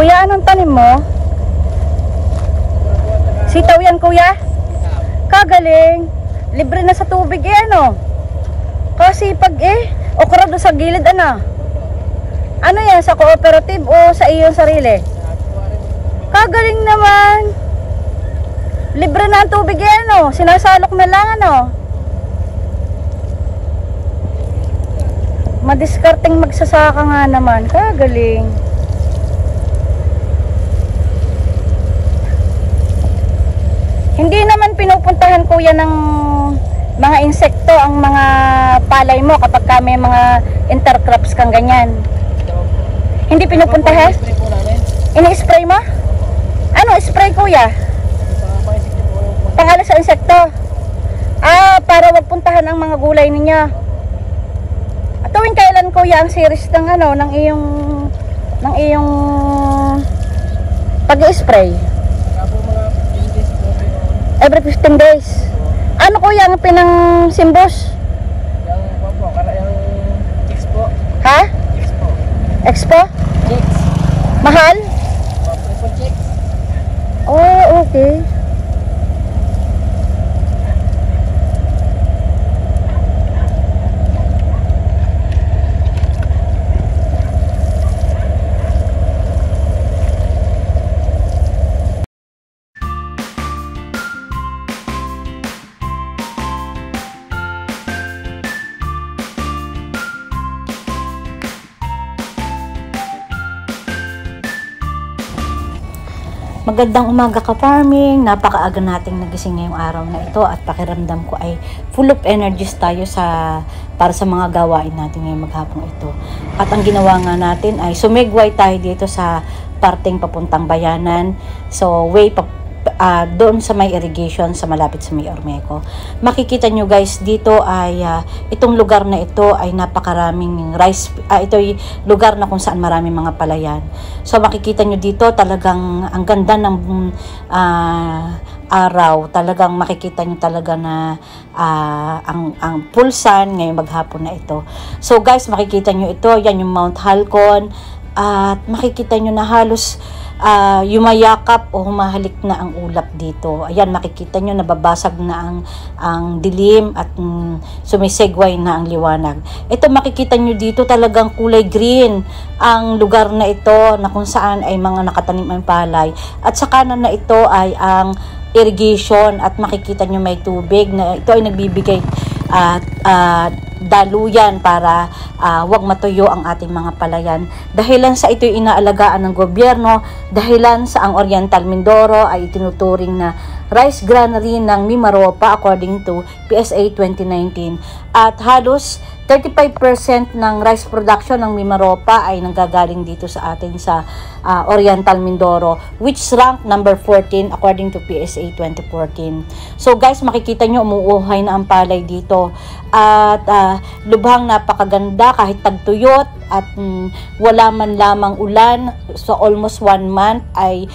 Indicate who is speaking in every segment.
Speaker 1: Kuya, anong tanim mo? Sitaw yan, kuya? Kagaling. Libre na sa tubig eh, ano? Kasi pag okra doon sa gilid, ano? Ano yan, sa cooperative o sa iyong sarili? Kagaling naman. Libre na ang tubig eh, ano? Sinasalok na lang, ano? Madiskarteng magsasaka nga naman. Kagaling. Hindi naman pinupuntahan, kuya, ng mga insekto ang mga palay mo kapag ka may mga intercrops kang ganyan. Hindi pinupuntahan? Ini-spray mo? Ano spray, kuya? Pangalan sa insekto? Para wag puntahan ang mga gulay ninyo. At tuwing kailan, kuya, ang series ng ano, ng iyong pag-spray? Every 15 days. Ano, kuya, ang pinang simbos?
Speaker 2: Yung Expo.
Speaker 1: Ha?
Speaker 2: Expo.
Speaker 1: Expo?
Speaker 2: Chicks.
Speaker 1: Mahal?
Speaker 2: Triple chicks.
Speaker 1: Oh, okay. Magandang umaga ka-farming. Napakaaga nating nagising ngayong araw na ito at pakiramdam ko ay full of energies tayo para sa mga gawain natin ngayong maghapong ito. At ang ginawa nga natin ay sumigway tayo dito sa parteng papuntang Bayanan. So, doon sa may irrigation sa malapit sa may Ormeco. Makikita nyo guys, dito ay itong lugar na ito ay napakaraming rice. Ito ay lugar na kung saan maraming mga palayan. So makikita nyo dito talagang ang ganda ng araw. Talagang makikita nyo talaga na ang pulsan ngayong maghapon na ito. So guys, makikita nyo ito, yan yung Mount Halcon. At makikita nyo na halos yumayakap o humahalik na ang ulap dito. Ayan, makikita nyo nababasag na ang dilim at sumisegway na ang liwanag. Ito makikita nyo dito talagang kulay green ang lugar na ito na kung saan ay mga nakatanim ang palay. At sa kanan na ito ay ang irrigation at makikita nyo may tubig na ito ay nagbibigay daluyan para wag matuyo ang ating mga palayan. Dahilan sa ito'y inaalagaan ng gobyerno, dahilan sa ang Oriental Mindoro ay itinuturing na rice granary ng Mimaropa according to PSA 2019. At halos 35% ng rice production ng Mimaropa ay nanggagaling dito sa atin sa Oriental Mindoro, which rank number 14 according to PSA 2014. So guys, makikita nyo umuuhay na ang palay dito at lubhang napakaganda kahit tagtuyot at wala man lamang ulan. So almost 1 month ay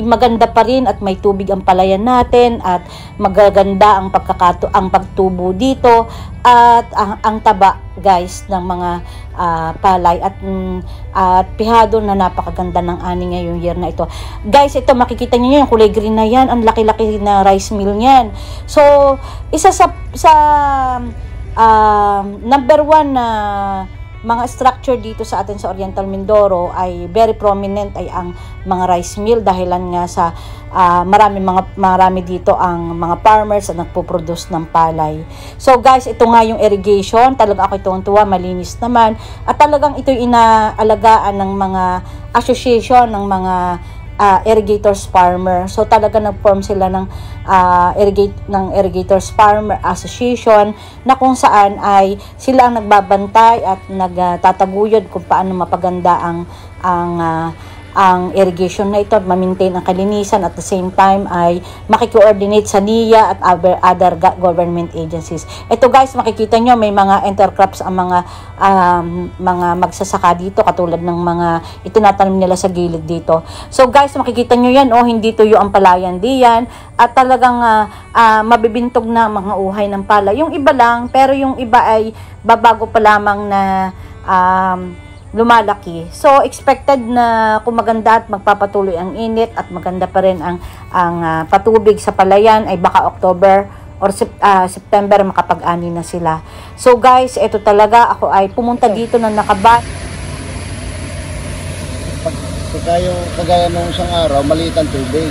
Speaker 1: maganda pa rin at may tubig ang palayan natin at magaganda ang pagtubo dito at ang taba guys ng mga palay at pihado na napakaganda ng ani ngayong year na ito. Guys, ito makikita niyo yung kulay green na yan, ang laki-laki na rice mill niyan. So isa sa number 1 na mga structure dito sa atin sa Oriental Mindoro ay very prominent ay ang mga rice mill dahilan nga sa marami dito ang mga farmers na nagpo-produce ng palay. So guys, ito nga yung irrigation, talaga ako tuwang-tuwa, malinis naman at talagang ito inaalagaan ng mga association ng mga irrigators farmer. So talaga nag-form sila ng irrigators farmer association na kung saan ay sila ang nagbabantay at nagtataguyod kung paano mapaganda ang irrigation na ito at ma-maintain ang kalinisan at the same time ay makikoordinate sa NIA at other government agencies. Ito guys, makikita nyo may mga intercrops ang mga magsasaka dito katulad ng mga itinatanim nila sa gilid dito. So guys, makikita nyo yan, hindi tuyo ang palayan diyan at talagang mabibintog na mga uhay ng pala. Yung iba lang, pero yung iba ay babago pa lamang na lumalaki. So, expected na kung maganda at magpapatuloy ang init at maganda pa rin ang patubig sa palayan ay baka October or September makapag-ani na sila. So guys, ito talaga ako ay pumunta dito na
Speaker 3: Kagaya nung isang araw, maliit ang tubig.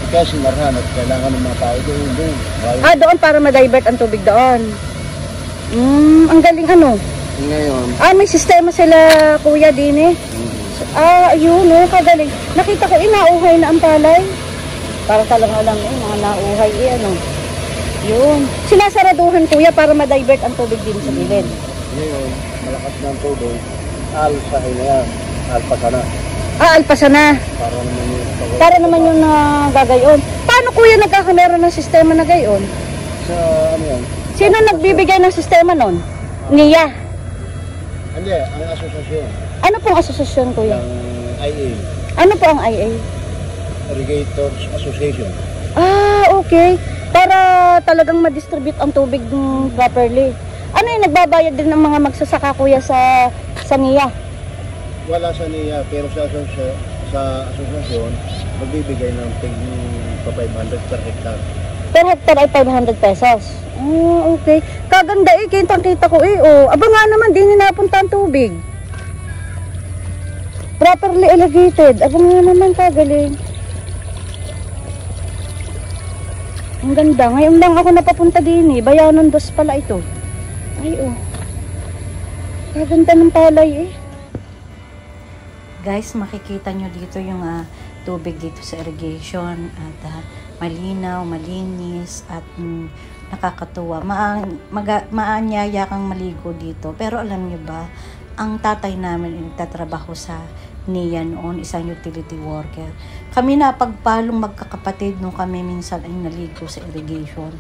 Speaker 3: Kaya sinarhan at kailangan ng mga tao doon.
Speaker 1: doon para ma-divert ang tubig doon. Ang galing ano.
Speaker 3: Ngayon.
Speaker 1: May sistema sila kuya din eh. Ayun kagaling. Nakita ko inauhay na ang palay. Para talaga lang mga nauhay ano. Yun. Sinasaraduhan kuya para ma-divert ang tubig din sa gilid.
Speaker 3: Ngayon, malakas ng tubig. Alsahin na yan. Alpasa na.
Speaker 1: Alpasa na. Para naman yung gagayon. Paano kuya nagkakameron ng sistema na gayon?
Speaker 3: Sa ano yan?
Speaker 1: Sino nagbibigay ng sistema nun? NIA?
Speaker 3: Hindi, ang asosasyon.
Speaker 1: Ano pong asosasyon kuya?
Speaker 3: Ang IA.
Speaker 1: Ano po ang IA?
Speaker 3: Irrigators Association.
Speaker 1: Okay. Para talagang ma-distribute ang tubig properly. Ano yung nagbabayad din ng mga magsasaka kuya sa NIA?
Speaker 3: Wala sa NIA, pero sa asosasyon, magbibigay ng tig 500 per hectare.
Speaker 1: Per hectare ay 500 pesos. Okay. Kaganda kita ko aba nga naman, di napunta ang tubig. Properly irrigated. Aba nga naman, kagaling. Ang ganda. Ngayon lang ako napapunta din Bayanan dos pala ito. Kaganda ng palay Guys, makikita nyo dito yung tubig dito sa irrigation at malinaw, malinis at nakakatuwa. Maanyaya kang maligo dito. Pero alam nyo ba, ang tatay namin ay nagtatrabaho sa NIA noon, isang utility worker. Kami napagpalong magkakapatid nung kami minsan ay naligo sa irrigation.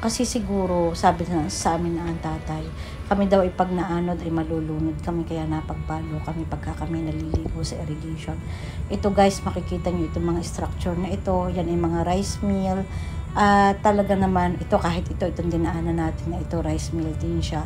Speaker 1: Kasi siguro, sabi na sa amin na ang tatay, kami daw ay pag naanod ay malulunod kami, kaya napagpalo kami pagka kami naliligo sa irrigation. Ito guys, makikita nyo itong mga structure na ito, yan ay mga rice mill. Talaga naman, ito kahit itong dinaanan natin na ito, rice mill din siya.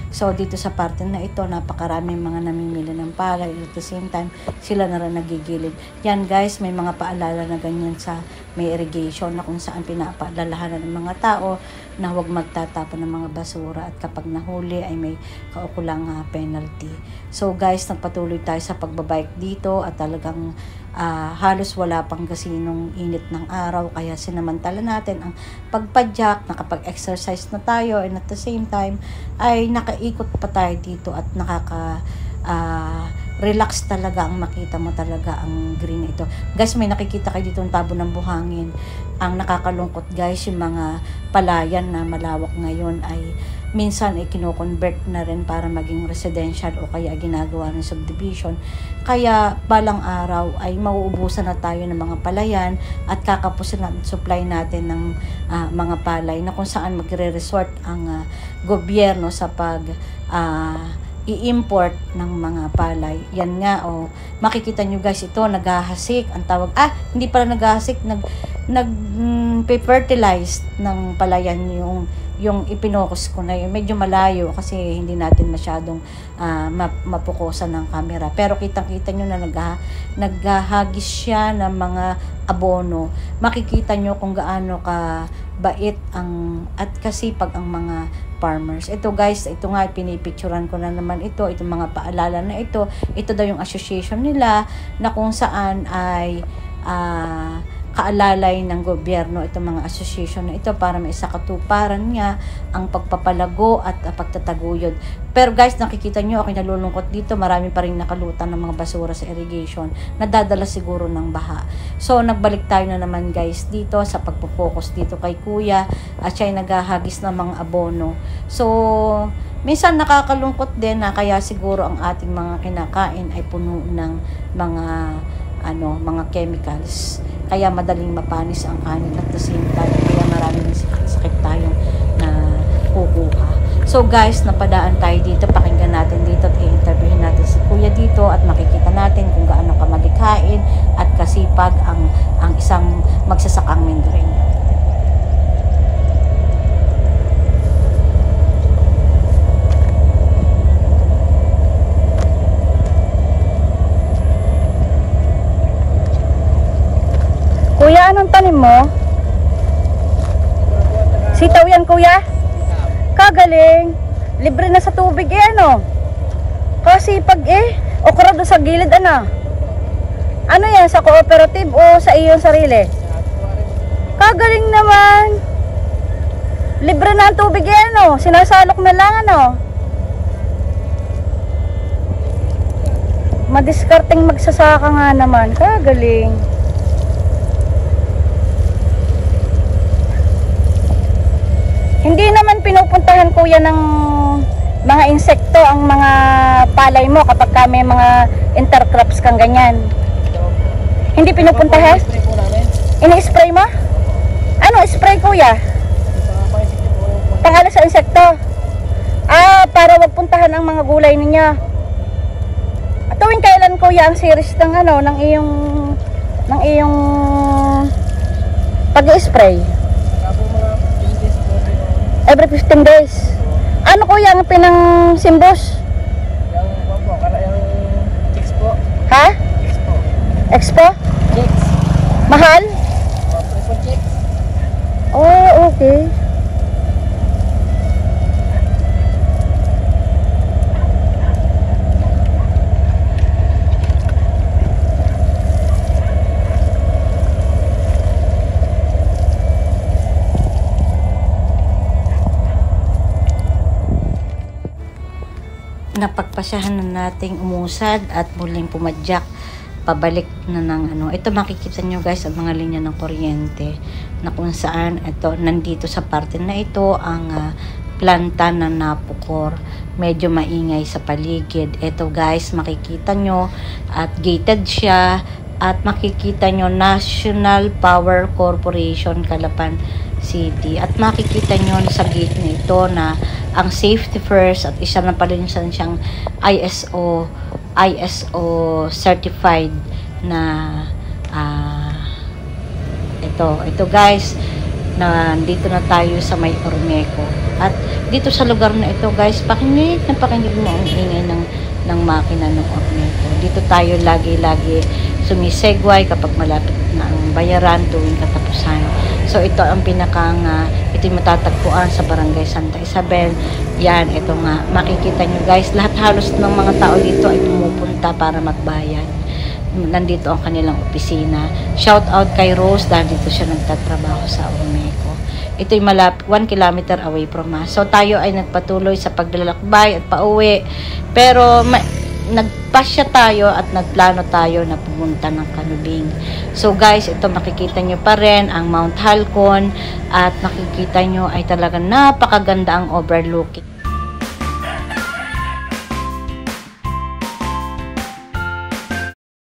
Speaker 1: So, dito sa parte na ito, napakaraming mga namimili ng palay. At the same time, sila na rin nagigilid. Yan guys, may mga paalala na ganyan sa may irrigation na kung saan pinapaalalahanan ng mga tao na huwag magtatapon ng mga basura at kapag nahuli ay may kaukulang penalty. So guys, nagpatuloy tayo sa pagbabike dito at talagang halos wala pang gasinong init ng araw, kaya sinamantala natin ang pagpadyak, nakapag-exercise na tayo, and at the same time ay nakaikot pa tayo dito at relax talaga ang makita mo talaga ang green na ito. Guys, may nakikita kayo dito ang tabo ng buhangin. Ang nakakalungkot guys, yung mga palayan na malawak ngayon ay minsan ay kino-convert na rin para maging residential o kaya ginagawa ng subdivision. Kaya balang araw ay mauubusan na tayo ng mga palayan at kakapusin natin supply natin ng mga palay na kung saan magre-resort ang gobyerno sa pag i-import ng mga palay. Yan nga, makikita nyo guys, ito, naghahasik. Ang tawag, hindi pala naghahasik, nag-fertilize ng palayan yung ipinokus ko na yun. Medyo malayo kasi hindi natin masyadong mapukusan ng camera. Pero kitang-kita nyo na naghahagis siya ng mga abono. Makikita nyo kung gaano ka bait at kasipag ang mga farmers. Ito guys, ito nga pinipicturan ko na naman itong mga paalala na ito daw yung association nila na kung saan ay kaalalay ng gobyerno itong mga association na ito para maisakatuparan nga ang pagpapalago at pagtataguyod. Pero guys, nakikita nyo, ako'y nalulungkot dito, marami pa rin nakalutan ng mga basura sa irrigation, nadadala siguro ng baha. So, nagbalik tayo na naman guys dito sa pagpo-focus dito kay kuya at siya ay naghahagis ng mga abono. So, minsan nakakalungkot din na kaya siguro ang ating mga kinakain ay puno ng mga chemicals. Kaya madaling mapanis ang kanin at the same time, kaya maraming sakit tayong na kukuha. So guys, napadaan tayo dito, pakinggan natin dito at i-interviewin natin si kuya dito at makikita natin kung gaano ka malikhain at kasipag ang isang magsasakang Mindoreno. Anong tanim mo? Sitaw yan, kuya? Kagaling. Libre na sa tubig eh, ano? Kasi pag okra doon sa gilid, ano? Ano yan, sa cooperative o sa iyong sarili? Kagaling naman. Libre na ang tubig eh, ano? Sinasalok na lang, ano? Madiskarteng magsasaka nga naman. Kagaling. Hindi naman pinupuntahan, kuya, ng mga insekto ang mga palay mo kapag may mga intercrops kang ganyan. Hindi pinupuntahan?
Speaker 2: Spray po namin.
Speaker 1: Ini-spray mo? Ano spray, kuya? Pangalan sa insekto? Para wag puntahan ang mga gulay ninyo. At tuwing kailan, kuya, ang series ng ano, ng iyong pag-i-spray? Every 15 days. Ano, kuya, ang pinang simbos?
Speaker 2: Yung chicks po.
Speaker 1: Ha?
Speaker 2: Chicks po.
Speaker 1: Expo?
Speaker 2: Chicks.
Speaker 1: Mahal?
Speaker 2: Triple chicks.
Speaker 1: Oh, okay. Napagpasyahan na nating umusad at muling pumadyak pabalik na ng ano. Ito makikita nyo guys ang mga linya ng kuryente na kung saan ito nandito sa parte na ito ang planta na napukor. Medyo maingay sa paligid. Ito guys makikita nyo at gated siya at makikita nyo National Power Corporation Calapan City at makikita nyo sa gate na ito na ang safety first at isa na pala siyang ISO certified na ito guys na dito na tayo sa may Ormeco at dito sa lugar na ito guys pakinig mo ang ingay ng makina ng Ormeco. Dito tayo lagi sumisegway kapag malapit na ang bayaran tuwing katapusan. So ito ang pinakang ito yung matatagpuan sa Barangay Santa Isabel. Yan, ito nga makikita nyo guys, lahat halos ng mga tao dito ay pumupunta para magbayad. Nandito ang kanilang opisina. Shout out kay Rose dahil dito siya nagtatrabaho sa Ormeco. Ito ay malapit 1 kilometer away from us. So tayo ay nagpatuloy sa paglalakbay at pauwi. Pero nagpasya tayo at nagplano tayo na pumunta ng Canubing. So guys, ito makikita nyo pa rin ang Mount Halcon at makikita nyo ay talagang napakaganda ang overlooking.